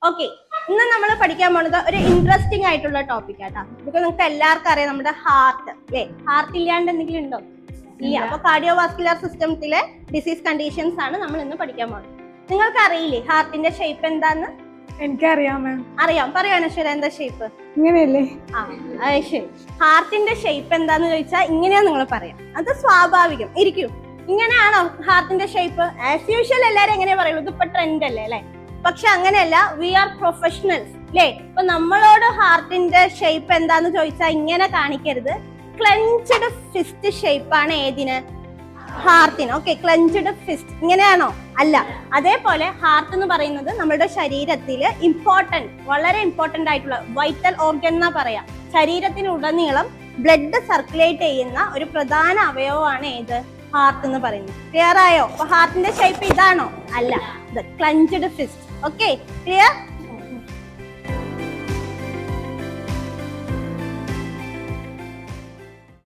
Okay, ഇന്ന് നമ്മൾ പഠിക്കാൻ പോകുന്നത് ഒരു ഇൻട്രസ്റ്റിംഗ് ആയിട്ടുള്ള ടോപ്പിക് ആട്ടാ. ബിക്കോസ് നിങ്ങൾക്ക് എല്ലാവർക്കും അറിയാം നമ്മുടെ ഹാർട്ട് അല്ലേ. ഹാർട്ട് ഇല്ലാണ്ട് എന്തെങ്കിലും ഉണ്ടോ? ഇല്ല. അപ്പൊ കാർഡിയോവാസ്കുലർ സിസ്റ്റത്തിലെ ഡിസീസ് കണ്ടീഷൻസ് ആണ് നമ്മൾ ഇന്ന് പഠിക്കാൻ പോകുന്നത്. നിങ്ങൾക്ക് അറിയില്ലേ ഹാർട്ടിന്റെ ഷേപ്പ് എന്താന്ന്? എനിക്കറിയാം മാം. അറിയാം, പറയൂ അനശ്വര, എന്താ ഷേപ്പ്? ഇങ്ങനെയല്ലേ? ശരി. ഹാർട്ടിന്റെ ഷേപ്പ് എന്താന്ന് ചോദിച്ചാൽ ഇങ്ങനെയാ നിങ്ങൾ പറയാം. അത് സ്വാഭാവികം. ഇരിക്കും. ഇങ്ങനെയാണോ ഹാർട്ടിന്റെ ഷേപ്പ്? ആസ് യൂഷ്വൽ എല്ലാരും എങ്ങനെയാ പറയുള്ളൂ, ഇതിപ്പോ ട്രെൻഡ് അല്ലേ അല്ലെ? പക്ഷെ അങ്ങനെയല്ല, വി ആർ പ്രൊഫഷണൽസ് അല്ലേ. ഇപ്പൊ നമ്മളോട് ഹാർട്ടിന്റെ ഷേപ്പ് എന്താന്ന് ചോദിച്ചാൽ ഇങ്ങനെ കാണിക്കരുത്. ക്ലഞ്ച്ഡ് ഫിസ്റ്റ് ഷേപ്പ് ആണ് ഏതിന്? ഹാർട്ടിന്. ഓക്കെ, ക്ലഞ്ച്ഡ് ഫിസ്റ്റ് ഇങ്ങനെയാണോ? അല്ല. അതേപോലെ ഹാർട്ട് എന്ന് പറയുന്നത് നമ്മുടെ ശരീരത്തിൽ വളരെ ഇമ്പോർട്ടന്റ് ആയിട്ടുള്ള വൈറ്റൽ ഓർഗൻ എന്നാ പറയാ. ശരീരത്തിനുടനീളം ബ്ലഡ് സർക്കുലേറ്റ് ചെയ്യുന്ന ഒരു പ്രധാന അവയവമാണ് ഏത്? ഹാർട്ട് എന്ന് പറയുന്നത്. ക്ലിയർ ആയോ? അപ്പൊ ഹാർട്ടിന്റെ ഷേപ്പ് ഇതാണോ? അല്ല, ക്ലഞ്ച്ഡ് ഫിസ്റ്റ്. Okay, clear?